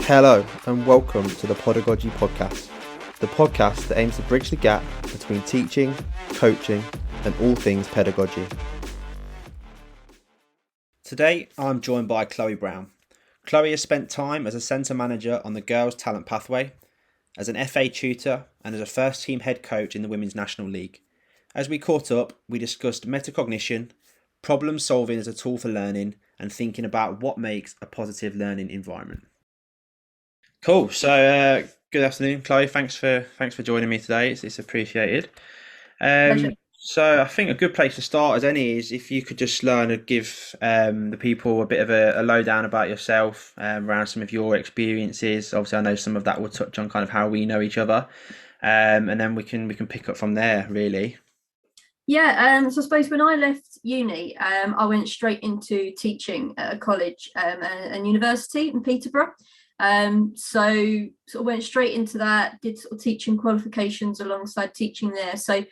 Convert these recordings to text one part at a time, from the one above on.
Hello and welcome to the Pedagogy Podcast, the podcast that aims to bridge the gap between teaching, coaching and all things pedagogy. Today I'm joined by Chloe Brown. Chloe has spent time as a centre manager on the Girls Talent Pathway, as an FA Tutor and as a first team head coach in the Women's National League. As we caught up, we discussed metacognition, problem solving as a tool for learning and thinking about what makes a positive learning environment. Cool. So, good afternoon, Chloe. Thanks for joining me today. It's appreciated. So, I think a good place to start as any is if you could just learn and give the people a bit of a lowdown about yourself, around some of your experiences. Obviously, I know some of that will touch on kind of how we know each other, and then we can pick up from there. Really. Yeah, so I suppose when I left uni, I went straight into teaching at a college and university in Peterborough. So sort of went straight into that, did sort of teaching qualifications alongside teaching there. So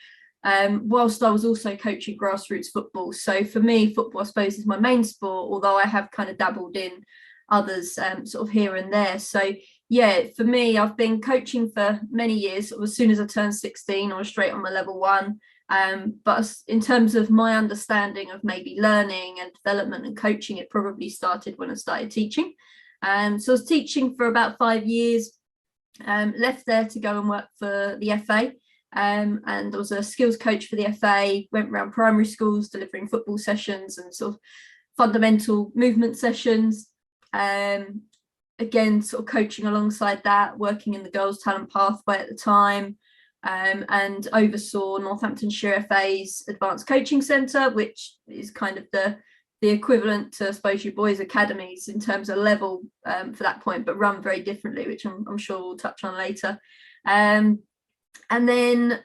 whilst I was also coaching grassroots football. So for me, football, I suppose, is my main sport, although I have kind of dabbled in others sort of here and there. So yeah, for me, I've been coaching for many years. Sort of as soon as I turned 16, I was straight on my level 1. But in terms of my understanding of maybe learning and development and coaching, it probably started when I started teaching. So I was teaching for about 5 years, left there to go and work for the FA, and I was a skills coach for the FA, went around primary schools delivering football sessions and sort of fundamental movement sessions. Again, sort of coaching alongside that, working in the Girls Talent Pathway at the time, and oversaw Northamptonshire FA's Advanced Coaching Centre, which is kind of the equivalent to, I suppose, your boys' academies in terms of level for that point, but run very differently, which I'm sure we'll touch on later. And then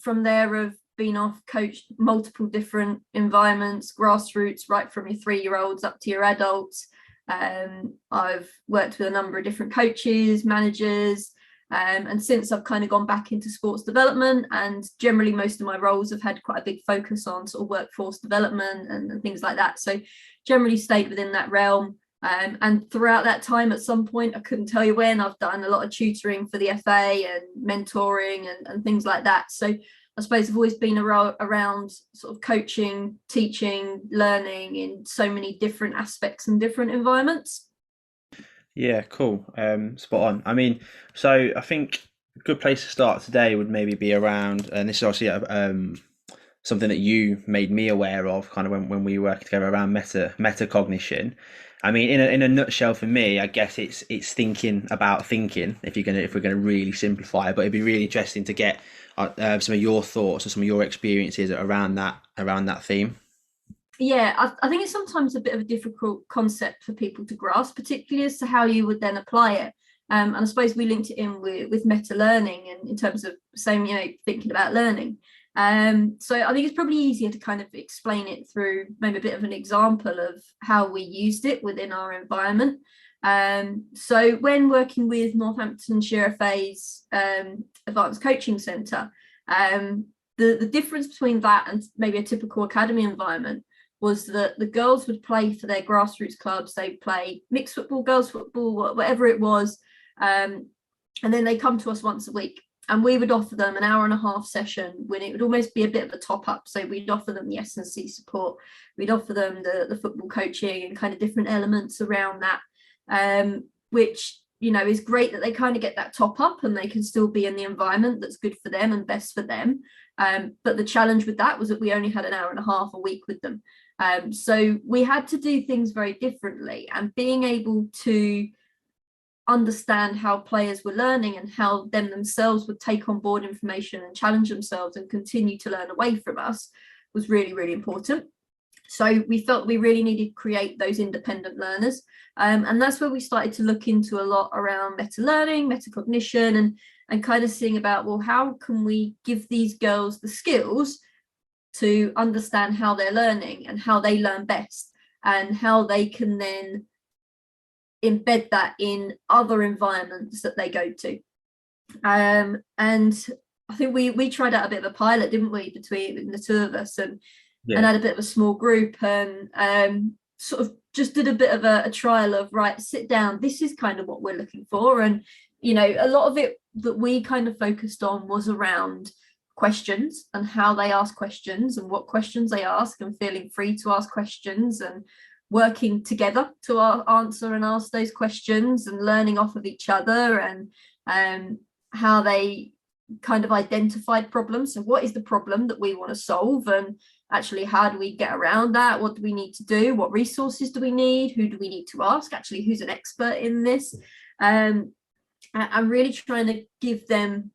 from there, I've been coached multiple different environments, grassroots, right from your 3-year-olds up to your adults. I've worked with a number of different coaches, managers, and since I've kind of gone back into sports development, and generally most of my roles have had quite a big focus on sort of workforce development and things like that. So generally stayed within that realm. And throughout that time, at some point, I couldn't tell you when, I've done a lot of tutoring for the FA and mentoring and things like that. So I suppose I've always been around sort of coaching, teaching, learning in so many different aspects and different environments. Yeah, cool. Spot on. I mean, so I think a good place to start today would maybe be around, and this is obviously something that you made me aware of kind of when we worked together around metacognition. I mean, in a nutshell, for me, I guess it's thinking about thinking. If we're gonna really simplify it, but it'd be really interesting to get some of your thoughts and some of your experiences around that theme. Yeah, I think it's sometimes a bit of a difficult concept for people to grasp, particularly as to how you would then apply it. And I suppose we linked it in with meta learning and in terms of saying, thinking about learning. So I think it's probably easier to kind of explain it through maybe a bit of an example of how we used it within our environment. So when working with Northamptonshire FA's Advanced Coaching Centre, the difference between that and maybe a typical academy environment was that the girls would play for their grassroots clubs. They'd play mixed football, girls football, whatever it was. And then they come to us once a week and we would offer them an 1.5-hour session when it would almost be a bit of a top up. So we'd offer them the S&C support. We'd offer them the football coaching and kind of different elements around that, which, is great that they kind of get that top up and they can still be in the environment that's good for them and best for them. But the challenge with that was that we only had an 1.5 hours a week with them. So we had to do things very differently, and being able to understand how players were learning and how them themselves would take on board information and challenge themselves and continue to learn away from us was really, really important. So we felt we really needed to create those independent learners. And that's where we started to look into a lot around meta learning, metacognition, and kind of seeing about, well, how can we give these girls the skills to understand how they're learning and how they learn best, and how they can then embed that in other environments that they go to. And I think we tried out a bit of a pilot, didn't we, between the two of us, and had a bit of a small group and sort of just did a bit of a trial of, right, sit down, this is kind of what we're looking for. And a lot of it that we kind of focused on was around questions and how they ask questions and what questions they ask, and feeling free to ask questions and working together to answer and ask those questions, and learning off of each other, and how they kind of identified problems. So what is the problem that we want to solve, and actually how do we get around that? What do we need to do? What resources do we need? Who do we need to ask? Actually, who's an expert in this? I'm really trying to give them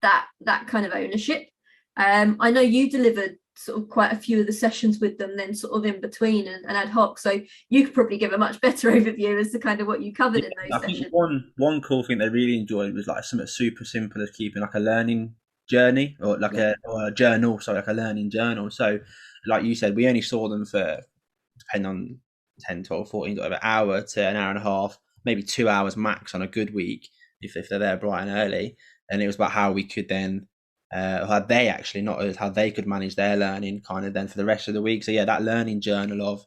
that kind of ownership. I know you delivered sort of quite a few of the sessions with them then sort of in between and ad hoc, so you could probably give a much better overview as to kind of what you covered in those sessions. Think one cool thing they really enjoyed was like something super simple as keeping like a learning journey, or like a journal, sorry, like a learning journal. So like you said, we only saw them for, depending on 10, 12, 14 whatever, hour to an hour and a half, maybe 2 hours max on a good week if they're there bright and early. And it was about how we could then how they actually, not as how they could manage their learning kind of then for the rest of the week. So yeah, that learning journal of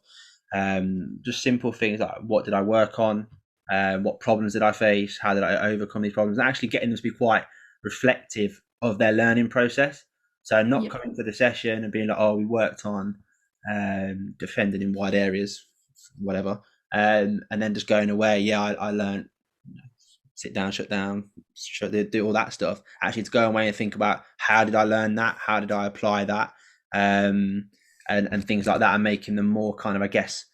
just simple things like, what did I work on, what problems did I face, how did I overcome these problems, and actually getting them to be quite reflective of their learning process. So not coming to the session and being like, oh, we worked on defending in wide areas, whatever, and then just going away, I learned sit down, shut down, do all that stuff. Actually, to go away and think about, how did I learn that? How did I apply that? And things like that, and making them more kind of, I guess,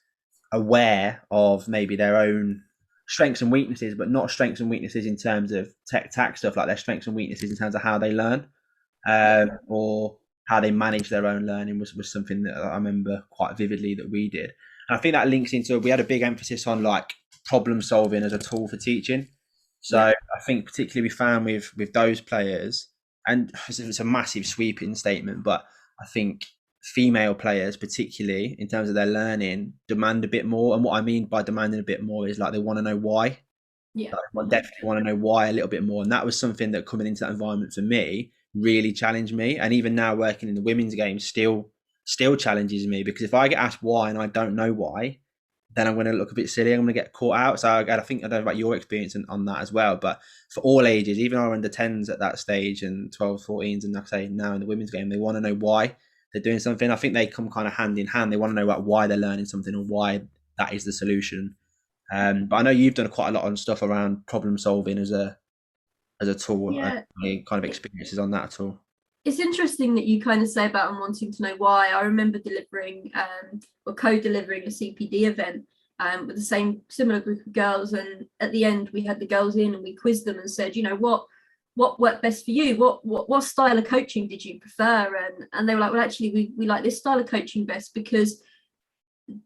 aware of maybe their own strengths and weaknesses, but not strengths and weaknesses in terms of tech stuff, like their strengths and weaknesses in terms of how they learn, or how they manage their own learning was something that I remember quite vividly that we did. And I think that links into, we had a big emphasis on like problem solving as a tool for teaching. So I think particularly we found with those players, and it's a massive sweeping statement, but I think female players, particularly in terms of their learning, demand a bit more. And what I mean by demanding a bit more is like they want to know why. Yeah, like, definitely want to know why a little bit more. And that was something that coming into that environment for me really challenged me. And even now working in the women's game still challenges me, because if I get asked why and I don't know why, then I'm going to look a bit silly. I'm going to get caught out. So I think, I don't know about your experience on that as well, but for all ages, even our under 10s at that stage and 12s, 14s, and like I say now in the women's game, they want to know why they're doing something. I think they come kind of hand in hand. They want to know about why they're learning something or why that is the solution. But I know you've done quite a lot on stuff around problem solving as a tool. Yeah. Any kind of experiences on that at all? It's interesting that you kind of say about them wanting to know why. I remember delivering or co-delivering a CPD event with the similar group of girls, and at the end we had the girls in and we quizzed them and said, what worked best for you? What style of coaching did you prefer? And they were like, well, actually we like this style of coaching best because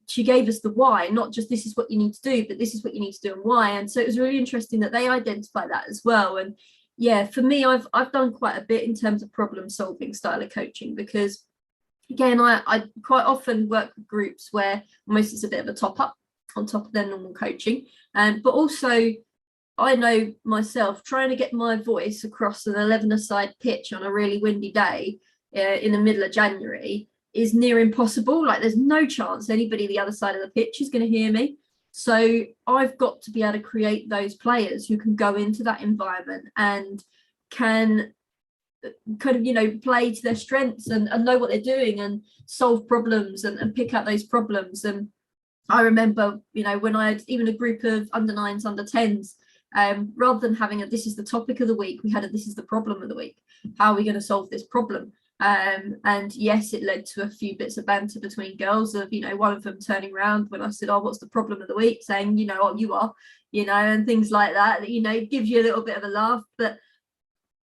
she gave us the why, not just this is what you need to do, but this is what you need to do and why. And so it was really interesting that they identify that as well. And yeah, for me, I've done quite a bit in terms of problem solving style of coaching, because again, I quite often work with groups where almost it's a bit of a top up on top of their normal coaching. But also I know myself, trying to get my voice across an 11-a-side pitch on a really windy day in the middle of January is near impossible. Like there's no chance anybody the other side of the pitch is going to hear me. So I've got to be able to create those players who can go into that environment and can kind of, play to their strengths and know what they're doing and solve problems and pick out those problems. And I remember, when I had even a group of under 9s, under 10s, rather than having this is the topic of the week, we had this is the problem of the week. How are we going to solve this problem? And yes, it led to a few bits of banter between girls of, one of them turning around when I said, oh, what's the problem of the week? Saying, oh, you are, and things like that, gives you a little bit of a laugh. But,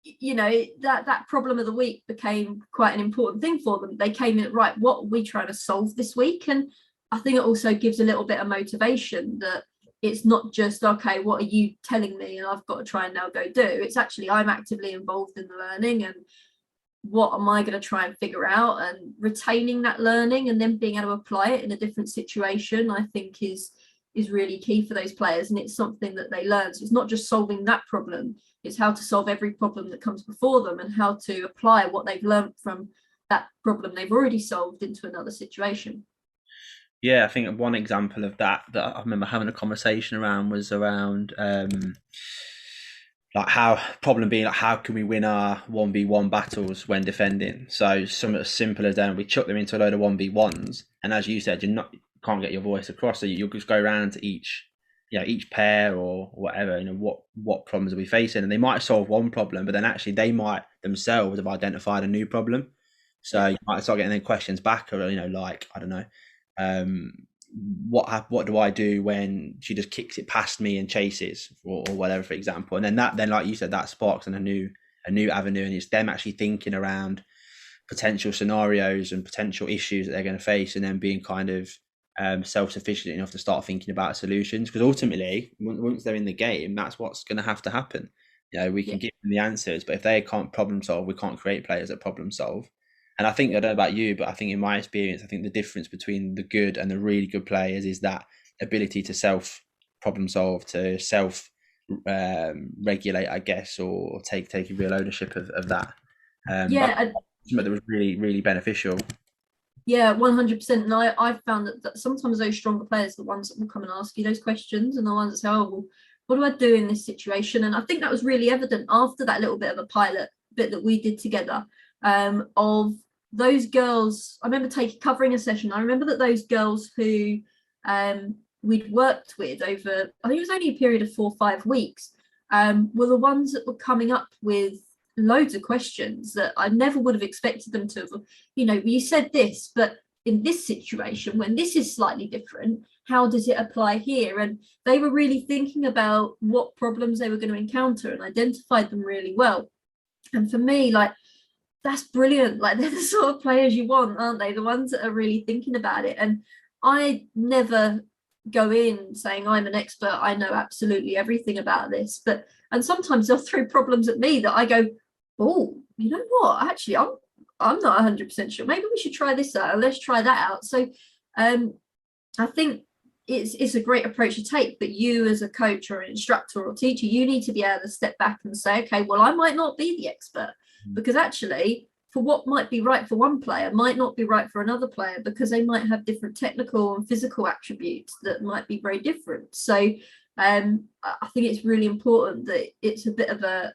that problem of the week became quite an important thing for them. They came in, right, what are we trying to solve this week? And I think it also gives a little bit of motivation that it's not just, okay, what are you telling me? And I've got to try and now go do. It's actually, I'm actively involved in the learning, and what am I going to try and figure out, and retaining that learning and then being able to apply it in a different situation, I think is really key for those players. And it's something that they learn. So it's not just solving that problem, it's how to solve every problem that comes before them and how to apply what they've learned from that problem they've already solved into another situation. Yeah, I think one example of that I remember having a conversation around was around like how problem being like how can we win our 1v1 battles when defending. So something as simple as then we chuck them into a load of 1v1s, and as you said, can't get your voice across, so you'll just go around to each pair or whatever, what problems are we facing, and they might solve one problem, but then actually they might themselves have identified a new problem. So Yeah. you might start getting then questions back, or like, I don't know, um what do I do when she just kicks it past me and chases, or whatever, for example. And then like you said, that sparks in a new avenue, and it's them actually thinking around potential scenarios and potential issues that they're going to face, and then being kind of self-sufficient enough to start thinking about solutions, because ultimately once they're in the game, that's what's going to happen. We Yeah. can give them the answers, but if they can't problem solve, we can't create players that problem solve. And I think, I don't know about you, but I think in my experience, I think the difference between the good and the really good players is that ability to self problem solve, to self regulate, I guess, or take a real ownership of that. But Yeah. something that was really, really beneficial. Yeah, 100%. And I've found that sometimes those stronger players are the ones that will come and ask you those questions, and the ones that say, oh, well, what do I do in this situation? And I think that was really evident after that little bit of a pilot bit that we did together, of those girls. I remember covering a session. I remember that those girls who we'd worked with over, I think it was only a period of 4 or 5 weeks, were the ones that were coming up with loads of questions that I never would have expected them to have. You said this, but in this situation, when this is slightly different, how does it apply here? And they were really thinking about what problems they were going to encounter and identified them really well. And for me, like, that's brilliant. Like, they're the sort of players you want, aren't they? The ones that are really thinking about it. And I never go in saying I'm an expert, I know absolutely everything about this, and sometimes they'll throw problems at me that I go, oh, you know what, actually I'm not 100% sure, maybe we should try this out, let's try that out. So I think it's a great approach to take, but you as a coach or an instructor or teacher, you need to be able to step back and say, okay, well, I might not be the expert, because actually for what might be right for one player might not be right for another player, because they might have different technical and physical attributes that might be very different. So I think it's really important that it's a bit of a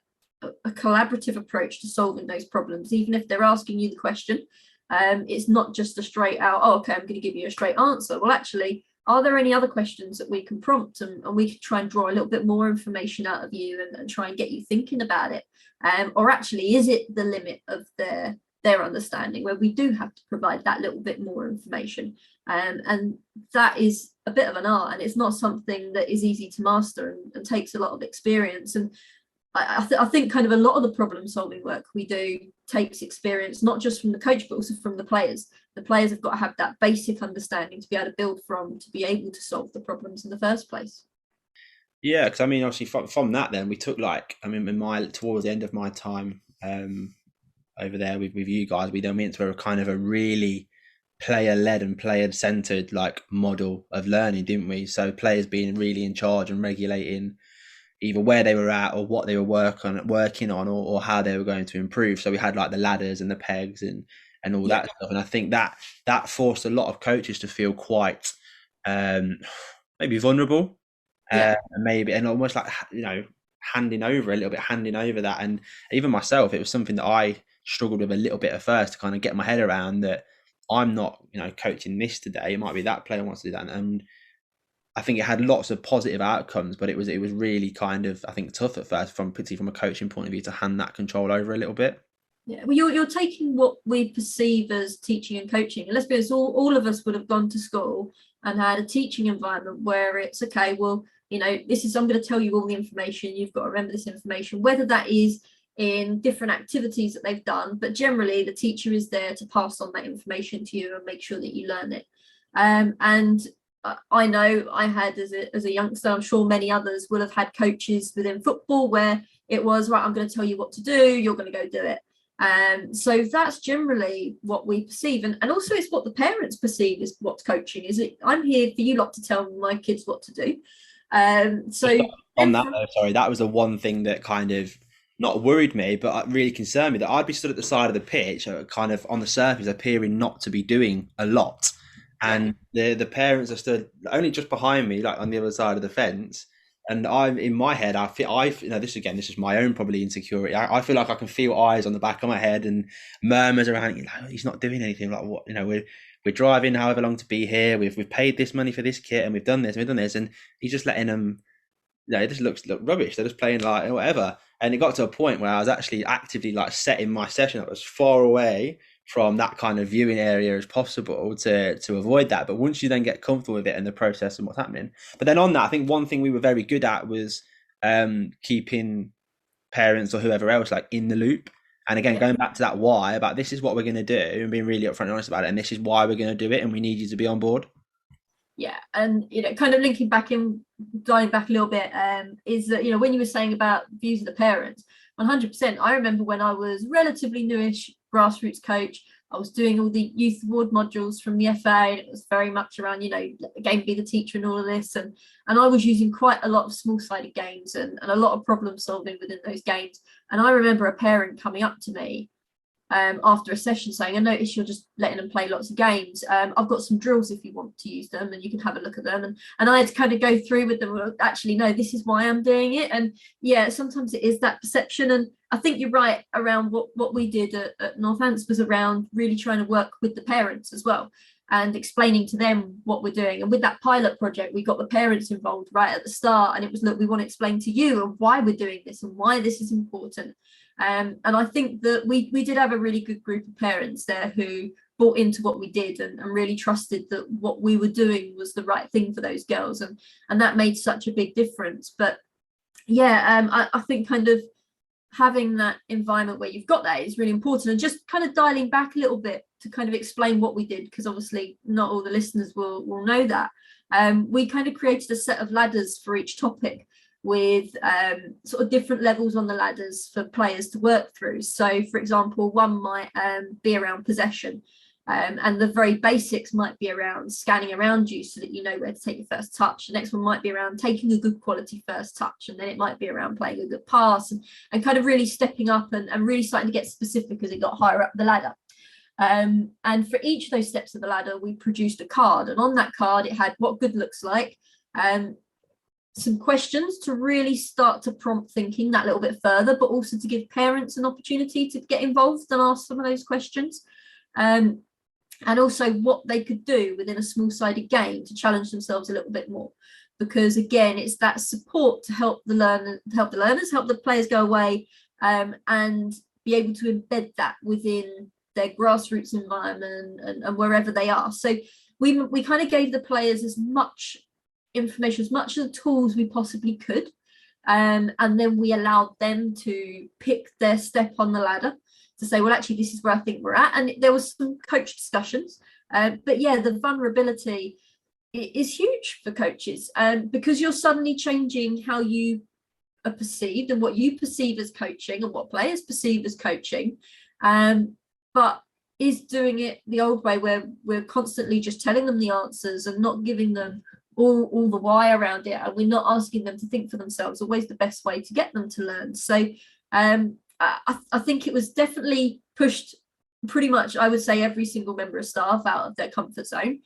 collaborative approach to solving those problems, even if they're asking you the question. It's not just a straight out, oh, okay, I'm going to give you a straight answer. Well, actually, are there any other questions that we can prompt, and we can try and draw a little bit more information out of you, and try and get you thinking about it? Or actually, is it the limit of their understanding where we do have to provide that little bit more information? And that is a bit of an art, and it's not something that is easy to master, and takes a lot of experience. And I think kind of a lot of the problem solving work we do takes experience, not just from the coach, but also from the players. The players have got to have that basic understanding to be able to build from, to be able to solve the problems in the first place. Yeah, because I mean, obviously from that, then we took, like, I mean, towards the end of my time over there with you guys, we then went to a kind of a really player-led and player-centered like model of learning, didn't we? So players being really in charge and regulating either where they were at or what they were working on, or how they were going to improve. So we had like the ladders and the pegs and all that stuff. And I think that forced a lot of coaches to feel quite maybe vulnerable, and maybe, and almost like, handing over that. And even myself, it was something that I struggled with a little bit at first, to kind of get my head around that I'm not coaching this today. It might be that player wants to do that, and I think it had lots of positive outcomes, but it was really kind of, I think, tough at first, particularly from a coaching point of view, to hand that control over a little bit. Yeah, well, you're taking what we perceive as teaching and coaching, and let's be honest, all of us would have gone to school and had a teaching environment where it's, okay, well, this is, I'm going to tell you all the information, you've got to remember this information, whether that is in different activities that they've done, but generally the teacher is there to pass on that information to you and make sure that you learn it. And I know I had, as a youngster, I'm sure many others will have had coaches within football where it was, right, I'm going to tell you what to do, you're going to go do it. So that's generally what we perceive, and also it's what the parents perceive as what's coaching. Is it, I'm here for you lot to tell my kids what to do. So on that though, sorry, that was the one thing that kind of not worried me, but really concerned me, that I'd be stood at the side of the pitch, kind of on the surface appearing not to be doing a lot, Yeah. and the parents are stood only just behind me, like on the other side of the fence. And I'm in my head, this again, this is my own probably insecurity. I feel like I can feel eyes on the back of my head and murmurs around. He's not doing anything. Like what? We're driving however long to be here. We've paid this money for this kit, and we've done this, and we've done this, and he's just letting them. It just look rubbish. They're just playing like whatever. And it got to a point where I was actually actively like setting my session up as far away from that kind of viewing area as possible to avoid that. But once you then get comfortable with it and the process and what's happening, but then on that, I think one thing we were very good at was keeping parents or whoever else like in the loop. And again, Yeah. going back to that why about this is what we're going to do and being really upfront and honest about it, and this is why we're going to do it, and we need you to be on board. Yeah, and kind of linking back in, going back a little bit, is that when you were saying about views of the parents, 100%. I remember when I was relatively newish grassroots coach, I was doing all the youth award modules from the FA, and it was very much around game be the teacher and all of this, and I was using quite a lot of small-sided games and a lot of problem solving within those games. And I remember a parent coming up to me after a session saying, I notice you're just letting them play lots of games. I've got some drills if you want to use them, and you can have a look at them. And I had to kind of go through with them, well, actually, no, this is why I'm doing it. And yeah, sometimes it is that perception. And I think you're right around what we did at Northants was around really trying to work with the parents as well and explaining to them what we're doing. And with that pilot project, we got the parents involved right at the start. And it was, look, we want to explain to you and why we're doing this and why this is important. And I think that we did have a really good group of parents there who bought into what we did and really trusted that what we were doing was the right thing for those girls. And that made such a big difference. But yeah, I think kind of having that environment where you've got that is really important, and just kind of dialing back a little bit to kind of explain what we did, because obviously not all the listeners will know that. We kind of created a set of ladders for each topic with sort of different levels on the ladders for players to work through. So for example, one might be around possession, and the very basics might be around scanning around you so that you know where to take your first touch. The next one might be around taking a good quality first touch, and then it might be around playing a good pass, and kind of really stepping up and really starting to get specific as it got higher up the ladder. And for each of those steps of the ladder, we produced a card, and on that card it had what good looks like, some questions to really start to prompt thinking that little bit further, but also to give parents an opportunity to get involved and ask some of those questions, and also what they could do within a small-sided game to challenge themselves a little bit more. Because again, it's that support to help the learners, help the players go away, and be able to embed that within their grassroots environment and wherever they are. So we kind of gave the players as much information, as much of the tools we possibly could, and then we allowed them to pick their step on the ladder to say, well, actually, this is where I think we're at. And there was some coach discussions, but yeah, the vulnerability is huge for coaches, because you're suddenly changing how you are perceived and what you perceive as coaching and what players perceive as coaching, but is doing it the old way where we're constantly just telling them the answers and not giving them all the why around it, and we're not asking them to think for themselves, always the best way to get them to learn. So I think it was definitely pushed pretty much, I would say, every single member of staff out of their comfort zone,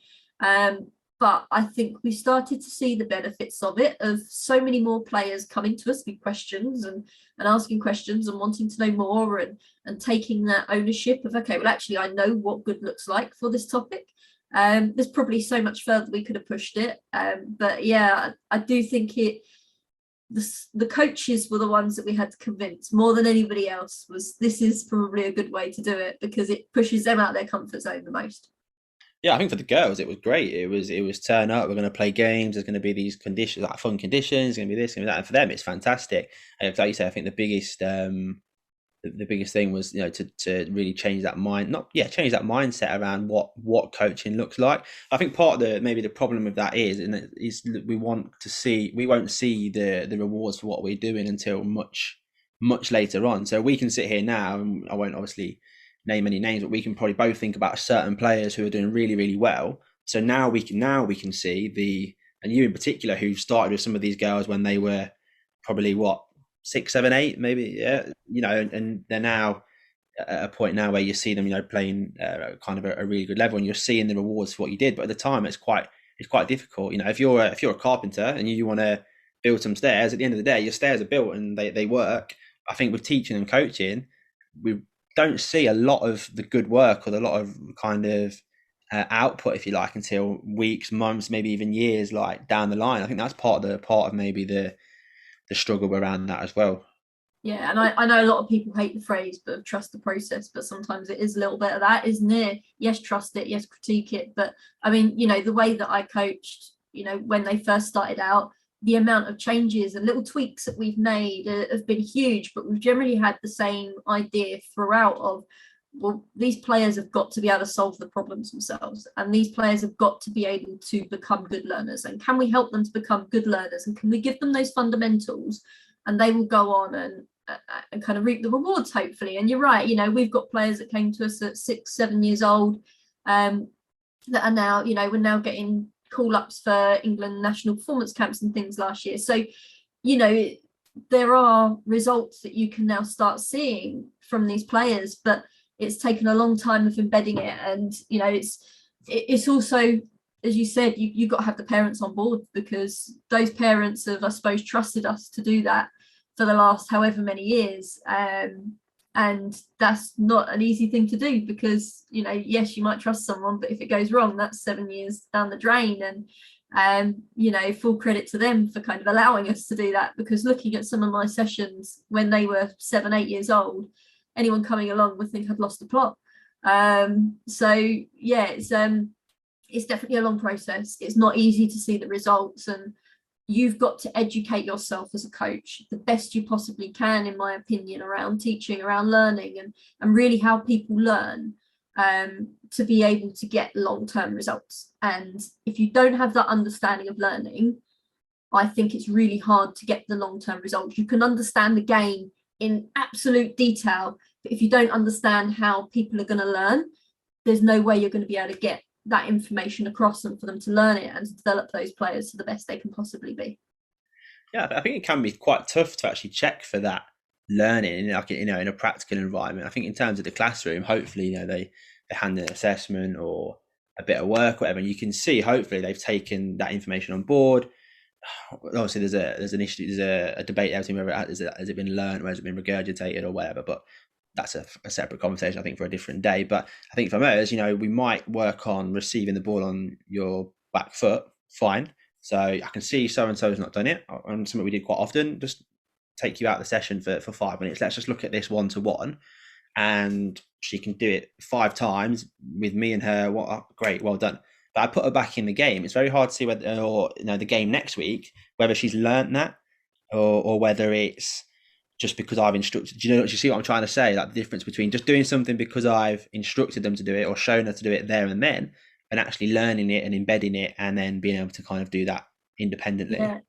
but I think we started to see the benefits of it, of so many more players coming to us with questions and asking questions and wanting to know more, and taking that ownership of, okay, well, actually, I know what good looks like for this topic. There's probably so much further we could have pushed it, but yeah, I do think the coaches were the ones that we had to convince more than anybody else. This is probably a good way to do it because it pushes them out of their comfort zone the most. Yeah, I think for the girls it was great. It was turn up. We're going to play games. There's going to be these conditions, like fun conditions. Going to be this, going to be that. And for them, it's fantastic. And like you say, I think the biggest thing was to really change that change that mindset around what coaching looks like. I think part of the problem with that is we won't see the rewards for what we're doing until much later on. So we can sit here now, and I won't obviously name any names, but we can probably both think about certain players who are doing really, really well. So now we can see and you in particular, who started with some of these girls when they were probably 6, 7, 8, maybe, yeah, and they're now at a point now where you see them, playing kind of a really good level, and you're seeing the rewards for what you did. But at the time, it's quite difficult. If you're a carpenter and you want to build some stairs, at the end of the day, your stairs are built and they work. I think with teaching and coaching, we don't see a lot of the good work or a lot of kind of output, if you like, until weeks, months, maybe even years, like down the line. I think that's part of maybe the struggle around that as well. Yeah, and I know a lot of people hate the phrase, but trust the process. But sometimes it is a little bit of that, isn't it? Yes, trust it. Yes, critique it. But I mean, the way that I coached, when they first started out, the amount of changes and little tweaks that we've made have been huge. But we've generally had the same idea throughout of, well, these players have got to be able to solve the problems themselves, and these players have got to be able to become good learners. And can we help them to become good learners? And can we give them those fundamentals? And they will go on and kind of reap the rewards, hopefully. And you're right, we've got players that came to us at 6-7 years old, that are now, we're now getting call-ups for England national performance camps and things last year. So there are results that you can now start seeing from these players, but it's taken a long time of embedding it. And it's also, as you said, you've got to have the parents on board, because those parents have, I suppose, trusted us to do that for the last however many years, and that's not an easy thing to do, because yes, you might trust someone, but if it goes wrong, that's 7 years down the drain. And full credit to them for kind of allowing us to do that, because looking at some of my sessions when they were 7-8 years old, anyone coming along would think I'd lost the plot. So yeah, it's definitely a long process. It's not easy to see the results, and you've got to educate yourself as a coach the best you possibly can, in my opinion, around teaching, around learning, and really how people learn, to be able to get long-term results. And if you don't have that understanding of learning, I think it's really hard to get the long-term results. You can understand the game in absolute detail, but if you don't understand how people are going to learn, there's no way you're going to be able to get that information across them for them to learn it and to develop those players to the best they can possibly be. Yeah, I think it can be quite tough to actually check for that learning, like in a practical environment. I think in terms of the classroom, hopefully they hand an assessment or a bit of work, whatever, and you can see hopefully they've taken that information on board. Obviously, there's an issue, there's a debate there between whether has it been learned or has it been regurgitated or whatever, but that's a separate conversation, I think, for a different day. But I think for us, we might work on receiving the ball on your back foot, fine. So I can see so and so has not done it, and something we did quite often. Just take you out of the session for 5 minutes. Let's just look at this 1-to-1, and she can do it 5 times with me and her. What great, well done. But I put her back in the game. It's very hard to see whether, or the game next week, whether she's learnt that, or whether it's just because I've instructed. Do you see what I'm trying to say? Like the difference between just doing something because I've instructed them to do it or shown her to do it there and then, and actually learning it and embedding it, and then being able to kind of do that independently. Yeah.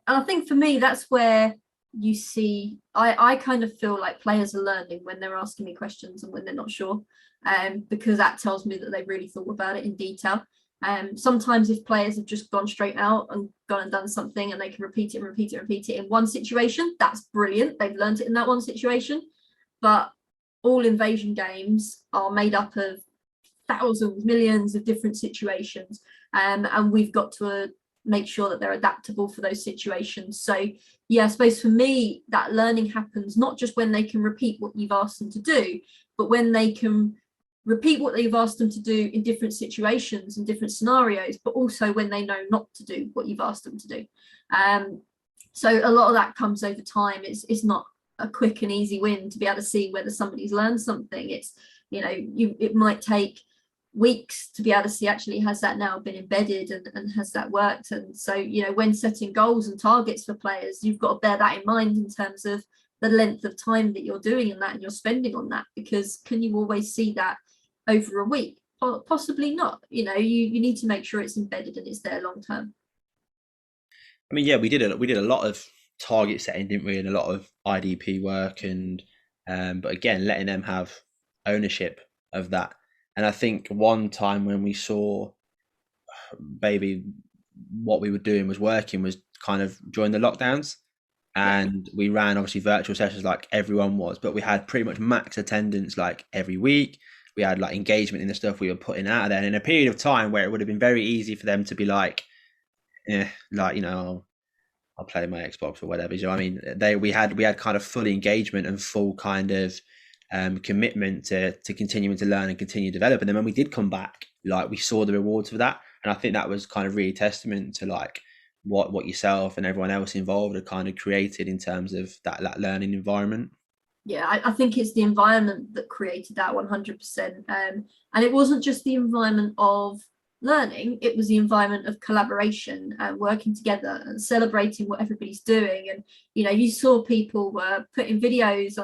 And I think for me, that's where you see, I kind of feel like players are learning when they're asking me questions and when they're not sure, because that tells me that they've really thought about it in detail. Sometimes if players have just gone straight out and gone and done something and they can repeat it in one situation, that's brilliant. They've learned it in that one situation. But all invasion games are made up of thousands, millions of different situations, and we've got to make sure that they're adaptable for those situations. So yeah, I suppose for me, that learning happens not just when they can repeat what you've asked them to do, but when they can repeat what they've asked them to do in different situations and different scenarios, but also when they know not to do what you've asked them to do. So a lot of that comes over time. It's not a quick and easy win to be able to see whether somebody's learned something. It's, it might take weeks to be able to see, actually, has that now been embedded and has that worked? And so, when setting goals and targets for players, you've got to bear that in mind in terms of the length of time that you're doing that and you're spending on that, because can you always see that over a week? Possibly not. You need to make sure it's embedded and it's there long term. I mean, yeah, we did a lot of target setting, didn't we, and a lot of IDP work, and but again, letting them have ownership of that. And I think one time when we saw maybe what we were doing was working was kind of during the lockdowns, Yeah. and we ran obviously virtual sessions like everyone was, but we had pretty much max attendance like every week. We had like engagement in the stuff we were putting out there, and in a period of time where it would have been very easy for them to be like, yeah, like, you know, I'll play my Xbox or whatever. You know what I mean? We had kind of full engagement and full kind of commitment to continuing to learn and continue to develop. And then when we did come back, like, we saw the rewards for that, and I think that was kind of really testament to like what yourself and everyone else involved had kind of created in terms of that learning environment. Yeah, I think it's the environment that created that 100%. And it wasn't just the environment of learning, it was the environment of collaboration and working together and celebrating what everybody's doing. And, you know, you saw people were putting videos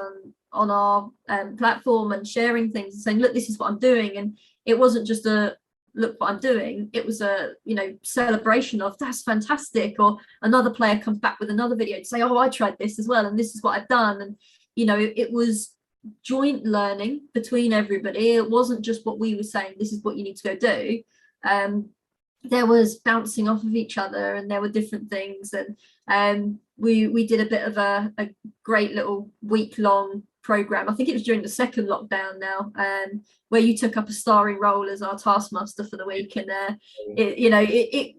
on our platform and sharing things and saying, look, this is what I'm doing. And it wasn't just a look what I'm doing, it was a, you know, celebration of that's fantastic. Or another player comes back with another video to say, oh, I tried this as well, and this is what I've done. And you know, it was joint learning between everybody. It wasn't just what we were saying, this is what you need to go do. There was bouncing off of each other, and there were different things. And we did a bit of a great little week-long program. I think it was during the second lockdown now, where you took up a starring role as our taskmaster for the week. And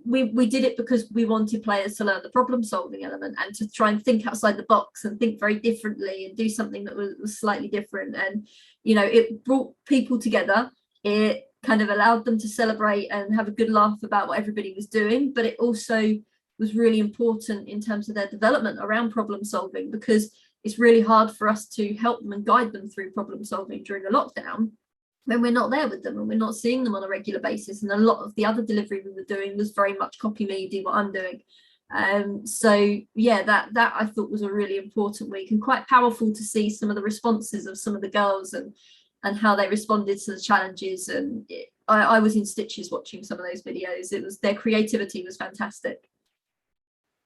we did it because we wanted players to learn the problem solving element and to try and think outside the box and think very differently and do something that was slightly different. And you know, it brought people together. It kind of allowed them to celebrate and have a good laugh about what everybody was doing, but it also was really important in terms of their development around problem solving, because it's really hard for us to help them and guide them through problem solving during a lockdown when we're not there with them and we're not seeing them on a regular basis. And a lot of the other delivery we were doing was very much copy me, do what I'm doing. So yeah, that I thought was a really important week, and quite powerful to see some of the responses of some of the girls and how they responded to the challenges. And I was in stitches watching some of those videos. It was, their creativity was fantastic.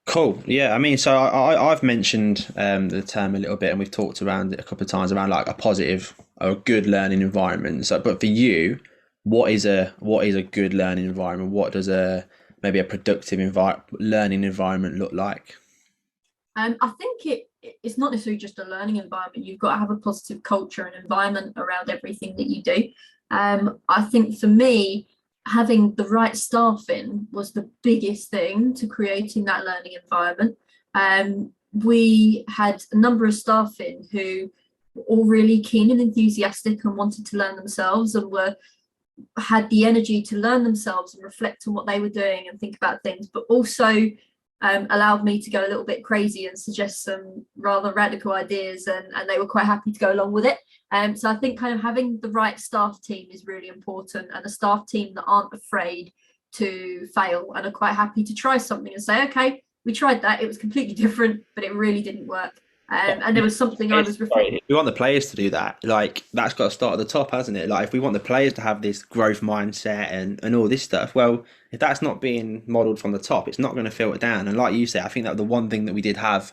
Cool. Yeah. I mean, so I've mentioned the term a little bit, and we've talked around it a couple of times around like a positive or a good learning environment. So, but for you, what is a good learning environment? What does maybe a productive learning environment look like? I think it's not necessarily just a learning environment. You've got to have a positive culture and environment around everything that you do. I think for me, having the right staff in was the biggest thing to creating that learning environment. We had a number of staff in who were all really keen and enthusiastic and wanted to learn themselves, and had the energy to learn themselves and reflect on what they were doing and think about things, but also allowed me to go a little bit crazy and suggest some rather radical ideas, and they were quite happy to go along with it. So I think kind of having the right staff team is really important, and a staff team that aren't afraid to fail and are quite happy to try something and say, okay, we tried that, it was completely different, but it really didn't work. And there was something I was reflecting. If we want the players to do that, like, that's got to start at the top, hasn't it? Like, if we want the players to have this growth mindset and all this stuff, well, if that's not being modelled from the top, it's not going to filter down. And like you say, I think that the one thing that we did have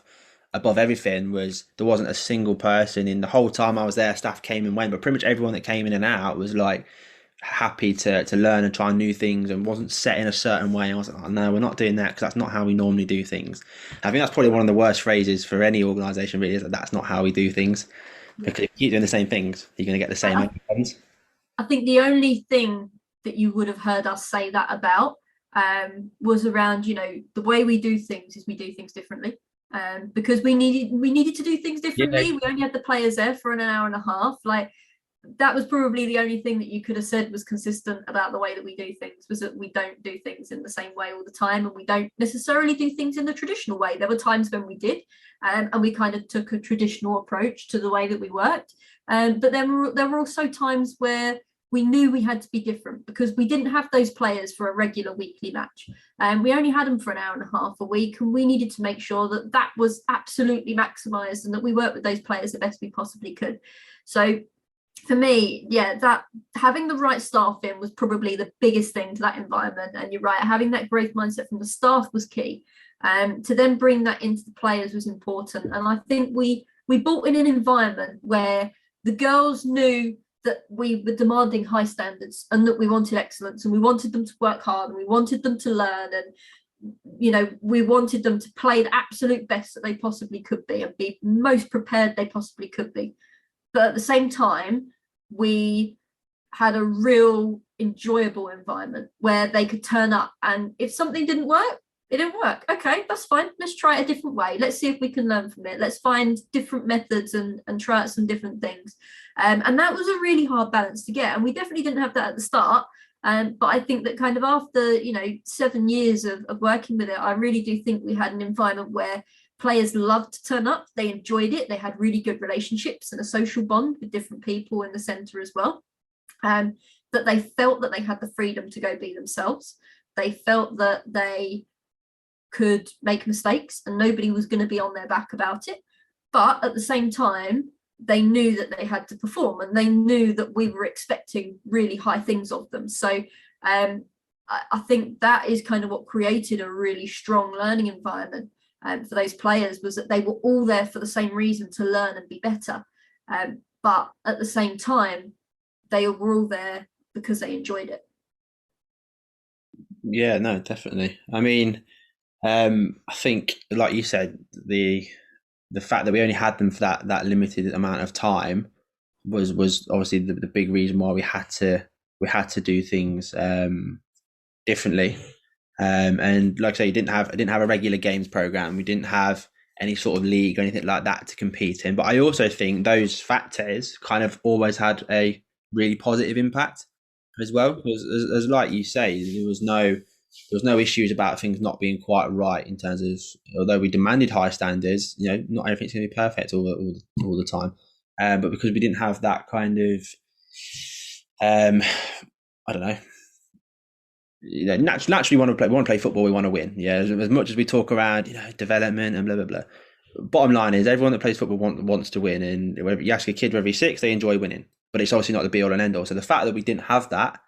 above everything was there wasn't a single person in the whole time I was there. Staff came and went, but pretty much everyone that came in and out was like happy to learn and try new things, and wasn't set in a certain way. I was like, oh, no, we're not doing that because that's not how we normally do things. I think that's probably one of the worst phrases for any organisation, really, is that that's not how we do things. Because if you keep doing the same things, you're going to get the same outcomes. I think the only thing that you would have heard us say that about was around, you know, the way we do things is we do things differently. Because we needed to do things differently. Yeah. We only had the players there for an hour and a half. Like, that was probably the only thing that you could have said was consistent about the way that we do things, was that we don't do things in the same way all the time, and we don't necessarily do things in the traditional way. There were times when we did, and we kind of took a traditional approach to the way that we worked. But there were also times where we knew we had to be different, because we didn't have those players for a regular weekly match. We only had them for an hour and a half a week, and we needed to make sure that that was absolutely maximised and that we worked with those players the best we possibly could. So for me, yeah, that having the right staff in was probably the biggest thing to that environment. And you're right, having that growth mindset from the staff was key. To then bring that into the players was important. And I think we brought in an environment where the girls knew that we were demanding high standards and that we wanted excellence, and we wanted them to work hard, and we wanted them to learn. And we wanted them to play the absolute best that they possibly could be and be most prepared they possibly could be. But at the same time, we had a real enjoyable environment where they could turn up, and if something didn't work, it didn't work. Okay, that's fine. Let's try it a different way. Let's see if we can learn from it. Let's find different methods and try out some different things. And that was a really hard balance to get. And we definitely didn't have that at the start. But I think that kind of after, 7 years of working with it, I really do think we had an environment where players loved to turn up. They enjoyed it. They had really good relationships and a social bond with different people in the centre as well. That they felt that they had the freedom to go be themselves. They felt that they could make mistakes and nobody was going to be on their back about it. But at the same time, they knew that they had to perform, and they knew that we were expecting really high things of them. So I think that is kind of what created a really strong learning environment for those players, was that they were all there for the same reason, to learn and be better. But at the same time, they were all there because they enjoyed it. Yeah, no, definitely. I mean, I think, like you said, the fact that we only had them for that limited amount of time was obviously the big reason why we had to do things differently. And like I say, I didn't have a regular games program. We didn't have any sort of league or anything like that to compete in. But I also think those factors kind of always had a really positive impact as well, because as like you say, there was no issues about things not being quite right, in terms of, although we demanded high standards, not everything's going to be perfect all the time. But because we didn't have that kind of, I don't know, naturally we want to play football, we want to win. Yeah, as much as we talk around, development and blah blah blah. Bottom line is, everyone that plays football wants to win, and whether you ask a kid whether he's 6, they enjoy winning. But it's obviously not the be all and end all. So the fact that we didn't have that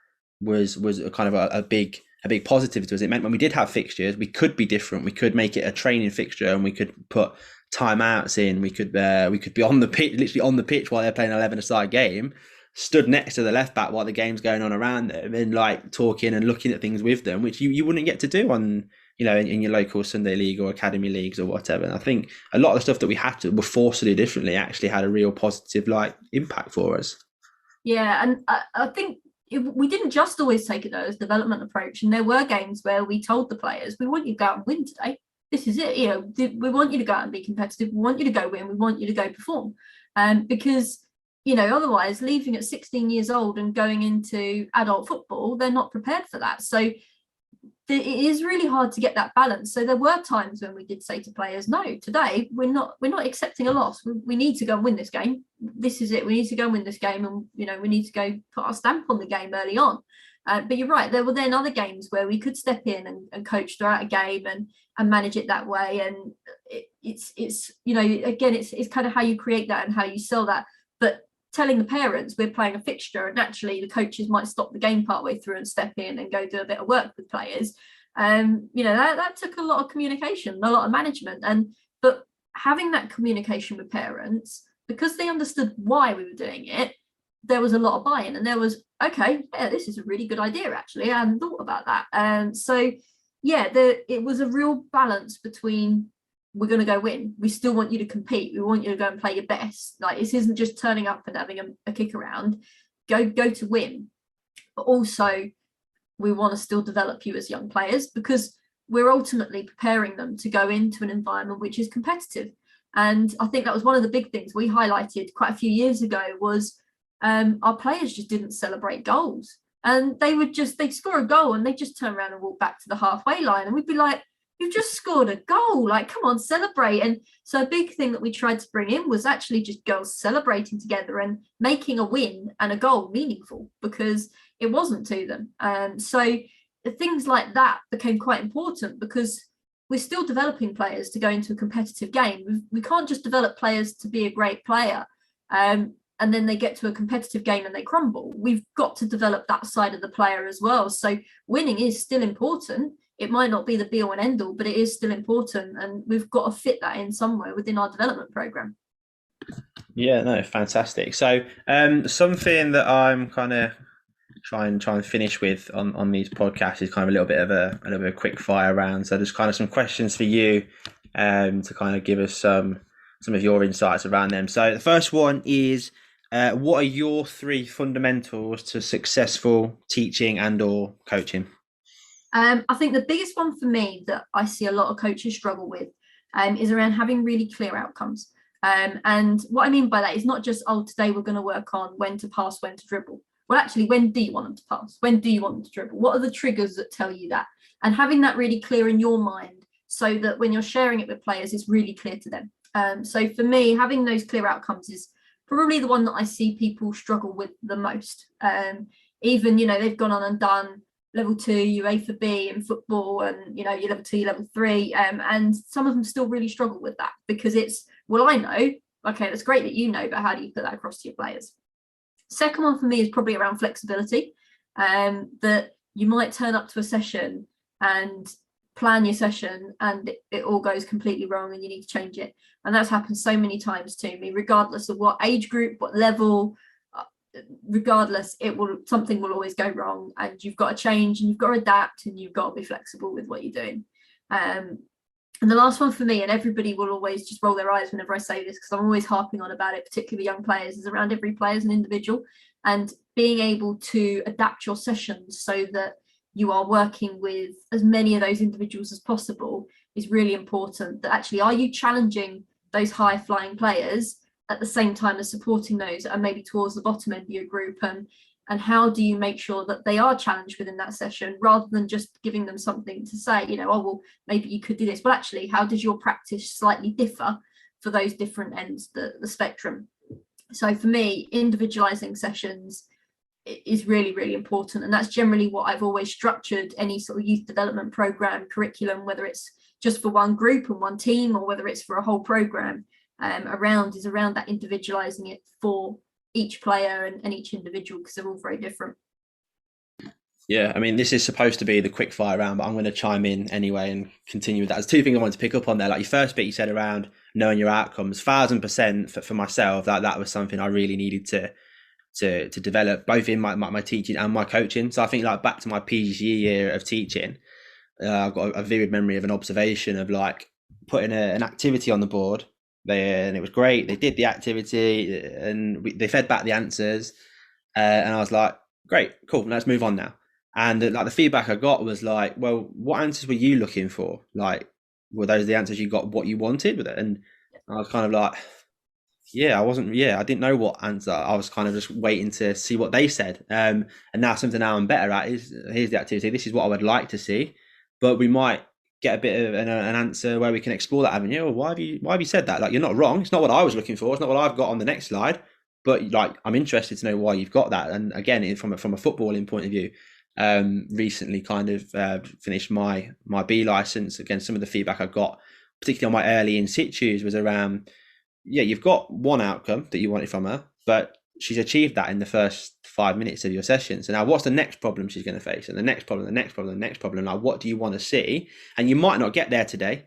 was a kind of a big positive to us. It meant when we did have fixtures, we could be different. We could make it a training fixture, and we could put timeouts in. We could be on the pitch, literally on the pitch, while they're playing an 11-a-side game, stood next to the left back while the game's going on around them, and like talking and looking at things with them, which you wouldn't get to do on in your local Sunday league or academy leagues or whatever. And I think a lot of the stuff that were forced to do differently actually had a real positive impact for us. Yeah, and I think we didn't just always take it as development approach, and there were games where we told the players, we want you to go out and win today. This is it. We want you to go out and be competitive. We want you to go win. We want you to go perform. Because otherwise, leaving at 16 years old and going into adult football, they're not prepared for that. So it is really hard to get that balance. So there were times when we did say to players, no, today we're not accepting a loss. We need to go and win this game. This is it. We need to go and win this game, and we need to go put our stamp on the game early on. But you're right, there were then other games where we could step in and coach throughout a game and manage it that way. And it's again, it's kind of how you create that and how you sell that. But telling the parents we're playing a fixture, and naturally the coaches might stop the game partway through and step in and go do a bit of work with players. That took a lot of communication, a lot of management, but having that communication with parents, because they understood why we were doing it, there was a lot of buy-in, and there was, okay, yeah, this is a really good idea, actually. I hadn't thought about that. So yeah, it was a real balance between, we're going to go win, we still want you to compete, we want you to go and play your best. Like, this isn't just turning up and having a kick around. Go to win, but also we want to still develop you as young players, because we're ultimately preparing them to go into an environment which is competitive. And I think that was one of the big things we highlighted quite a few years ago, was our players just didn't celebrate goals, and they'd score a goal and they just turn around and walk back to the halfway line, and we'd be like, you've just scored a goal, like, come on, celebrate. And so a big thing that we tried to bring in was actually just girls celebrating together and making a win and a goal meaningful, because it wasn't to them. So things like that became quite important, because we're still developing players to go into a competitive game. We can't just develop players to be a great player and then they get to a competitive game and they crumble. We've got to develop that side of the player as well. So winning is still important. It might not be the be all and end all, but it is still important, and we've got to fit that in somewhere within our development program. Yeah, no, fantastic. So something that I'm kind of try and finish with on these podcasts is kind of a little bit of a quick fire round. So there's kind of some questions for you to kind of give us some of your insights around them. So the first one is, what are your 3 fundamentals to successful teaching and or coaching? I think the biggest one for me that I see a lot of coaches struggle with is around having really clear outcomes. And what I mean by that is not just, oh, today we're going to work on when to pass, when to dribble. Well, actually, when do you want them to pass? When do you want them to dribble? What are the triggers that tell you that? And having that really clear in your mind so that when you're sharing it with players, it's really clear to them. So for me, having those clear outcomes is probably the one that I see people struggle with the most. Even, they've gone on and done level 2, you A for B in football, and your level 2, your level 3, and some of them still really struggle with that because it's, well, I know, okay, that's great that you know, but how do you put that across to your players? Second one for me is probably around flexibility, that you might turn up to a session and plan your session and it all goes completely wrong and you need to change it. And that's happened so many times to me, regardless of what age group, what level, regardless, something will always go wrong, and you've got to change and you've got to adapt and you've got to be flexible with what you're doing. And the last one for me, and everybody will always just roll their eyes whenever I say this because I'm always harping on about it, particularly young players, is around every player as an individual and being able to adapt your sessions so that you are working with as many of those individuals as possible is really important. That actually, are you challenging those high flying players at the same time as supporting those and maybe towards the bottom end of your group, and how do you make sure that they are challenged within that session rather than just giving them something to say, oh, well, maybe you could do this. Well, actually, how does your practice slightly differ for those different ends, the spectrum? So for me, individualizing sessions is really, really important. And that's generally what I've always structured any sort of youth development program, curriculum, whether it's just for one group and one team or whether it's for a whole program, around that individualizing it for each player and each individual, because they're all very different. Yeah, I mean, this is supposed to be the quick fire round, but I'm going to chime in anyway and continue with that. There's 2 things I wanted to pick up on there. Like your first bit you said around knowing your outcomes, 1000% for myself, that was something I really needed to develop, both in my teaching and my coaching. So I think like back to my PGCE year of teaching, I've got a vivid memory of an observation of like putting an activity on the board, and it was great. They did the activity and they fed back the answers, and I was like, great, cool, let's move on now. And like the feedback I got was like, well, what answers were you looking for? Like, were those the answers you got what you wanted with it? And I was kind of like, I didn't know what answer. I was kind of just waiting to see what they said. And now something now I'm better at is, here's the activity, this is what I would like to see, but we might get a bit of an answer where we can explore that avenue. Or why have you said that? Like, you're not wrong. It's not what I was looking for. It's not what I've got on the next slide. But like, I'm interested to know why you've got that. And again, from a footballing point of view, recently kind of finished my B license. Again, some of the feedback I got, particularly on my early in situs, was around, you've got one outcome that you wanted from her, but she's achieved that in the first 5 minutes of your session. So now what's the next problem she's going to face? And the next problem, the next problem, the next problem. Like, what do you want to see? And you might not get there today,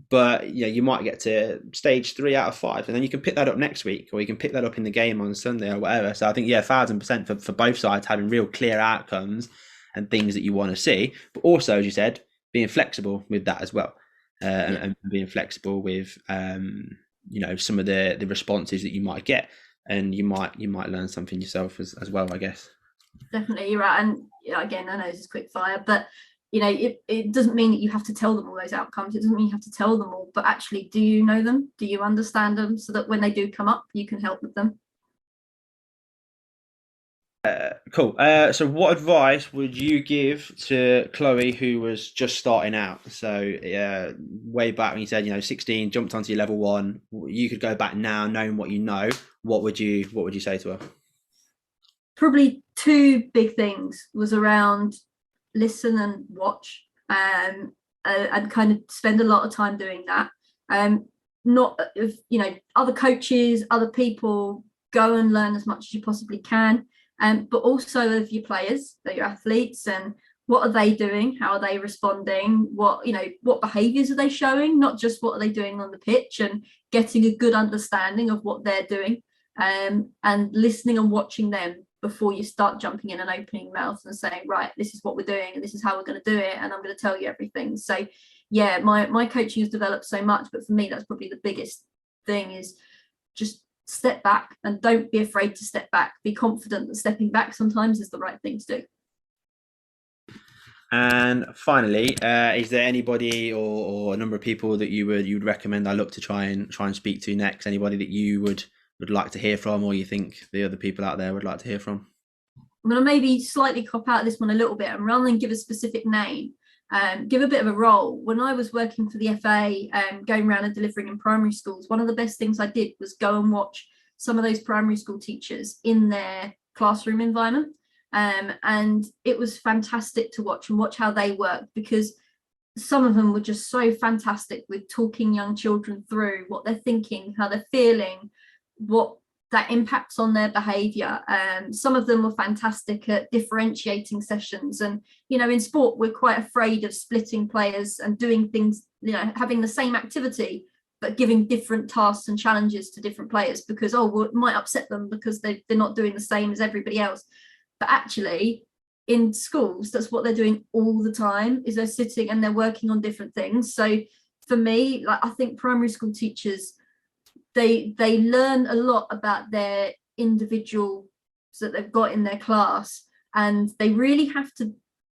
but you might get to stage 3 out of 5. And then you can pick that up next week, or you can pick that up in the game on Sunday or whatever. So I think, 1000% for both sides, having real clear outcomes and things that you want to see. But also, as you said, being flexible with that as well. And being flexible with, some of the responses that you might get. And you might learn something yourself as well, I guess. Definitely, you're right. And again, I know this is quick fire, but it doesn't mean that you have to tell them all those outcomes. It doesn't mean you have to tell them all, but actually, do you know them? Do you understand them, so that when they do come up, you can help with them? Cool. So what advice would you give to Chloe, who was just starting out? So way back when you said, 16, jumped onto your level 1, you could go back now knowing what you know. What would you say to her? Probably 2 big things was around listen and watch, and kind of spend a lot of time doing that. Not if other coaches, other people, go and learn as much as you possibly can. But also of your players, your athletes, and what are they doing? How are they responding? What behaviours are they showing? Not just what are they doing on the pitch, and getting a good understanding of what they're doing, and listening and watching them before you start jumping in and opening mouth and saying, right, this is what we're doing and this is how we're going to do it, and I'm going to tell you everything. So yeah, my coaching has developed so much, but for me that's probably the biggest thing, is just step back and don't be afraid to step back. Be confident that stepping back sometimes is the right thing to do. And finally, is there anybody or a number of people that you'd recommend I look to try and speak to next? Anybody that you would like to hear from, or you think the other people out there would like to hear from? I'm going to maybe slightly cop out of this one a little bit, and rather than give a specific name, give a bit of a role. When I was working for the FA, going around and delivering in primary schools, one of the best things I did was go and watch some of those primary school teachers in their classroom environment. And it was fantastic to watch how they worked, because some of them were just so fantastic with talking young children through what they're thinking, how they're feeling, what that impacts on their behavior. Some of them were fantastic at differentiating sessions. And, you know, in sport, we're quite afraid of splitting players and doing things, you know, having the same activity, but giving different tasks and challenges to different players, because, well, it might upset them because they're not doing the same as everybody else. But actually, in schools, that's what they're doing all the time, is they're sitting and they're working on different things. So for me, like, I think primary school teachers, they learn a lot about their individuals that they've got in their class, and they really have to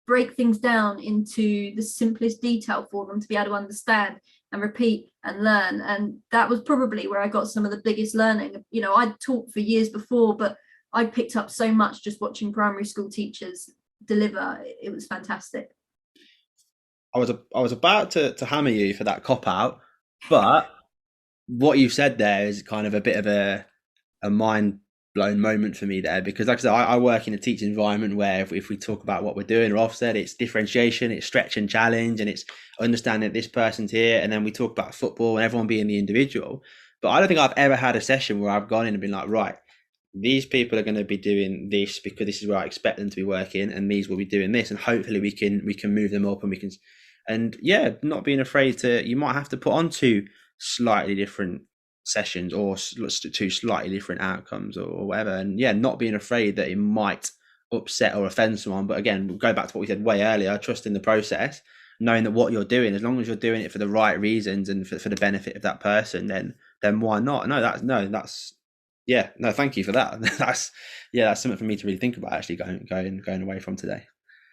break things down into the simplest detail for them to be able to understand and repeat and learn. And that was probably where I got some of the biggest learning. You know, I'd taught for years before, but I picked up so much just watching primary school teachers deliver. It was fantastic. I was about to hammer you for that cop out, but what you've said there is kind of a bit of a mind blown moment for me there, because like I said, I work in a teaching environment where if we talk about what we're doing, or Ofsted, it's differentiation, it's stretch and challenge, and it's understanding that this person's here, and then we talk about football and everyone being the individual. But I don't think I've ever had a session where I've gone in and been like, right, these people are going to be doing this because this is where I expect them to be working, and these will be doing this, and hopefully we can move them up, and we can, and yeah, not being afraid to, you might have to put on two slightly different sessions or two slightly different outcomes or whatever, and yeah, not being afraid that it might upset or offend someone. But again, go back to what we said way earlier, trusting the process, knowing that what you're doing, as long as you're doing it for the right reasons and for the benefit of that person, then why not? That's yeah, no, thank you for that. That's something for me to really think about, actually, going away from today.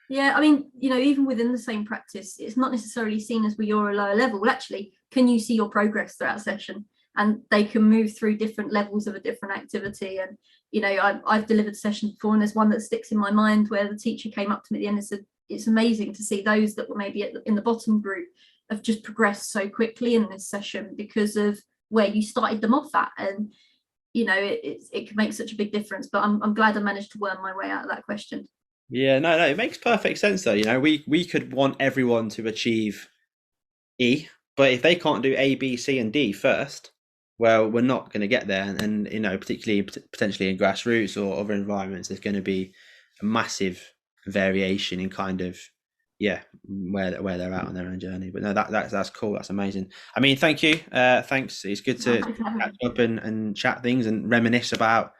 Yeah, I mean, you know, even within the same practice, it's not necessarily seen as where you're a lower level. Well, actually, can you see your progress throughout a session? And they can move through different levels of a different activity. And, you know, I've delivered sessions before, and there's one that sticks in my mind where the teacher came up to me at the end and said, it's amazing to see those that were maybe in the bottom group have just progressed so quickly in this session because of where you started them off at. And, you know, it can make such a big difference. But I'm glad I managed to worm my way out of that question. Yeah, no, it makes perfect sense though. You know, we could want everyone to achieve E, but if they can't do A, B, C, and D first, well, we're not going to get there. And you know, particularly potentially in grassroots or other environments, there's going to be a massive variation in kind of where they're at on their own journey. But no, that's cool. That's amazing. I mean, thank you. Thanks. It's good to catch up and chat things and reminisce about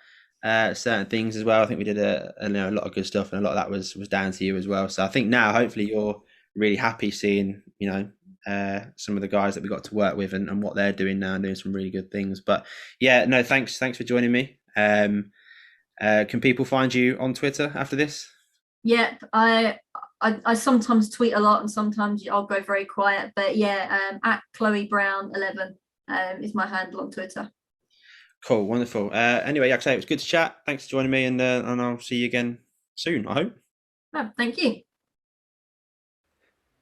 certain things as well. I think we did a lot of good stuff, and a lot of that was down to you as well. So I think now, hopefully, you're really happy seeing, you know, some of the guys that we got to work with and what they're doing now, and doing some really good things. But yeah, no, thanks for joining me. Can people find you on Twitter after this? Yeah, I sometimes tweet a lot, and sometimes I'll go very quiet. But yeah, at Chloe Brown 11 is my handle on Twitter. Cool, wonderful. Anyway, like I say, it was good to chat. Thanks for joining me, and I'll see you again soon, I hope. Oh, thank you.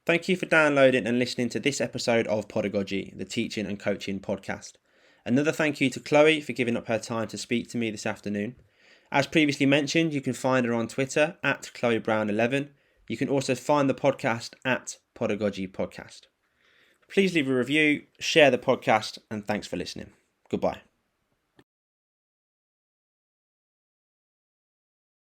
Thank you for downloading and listening to this episode of Pedagogy, the teaching and coaching podcast. Another thank you to Chloe for giving up her time to speak to me this afternoon. As previously mentioned, you can find her on Twitter at Chloe Brown 11. You can also find the podcast at Pedagogy Podcast. Please leave a review, share the podcast, and thanks for listening. Goodbye.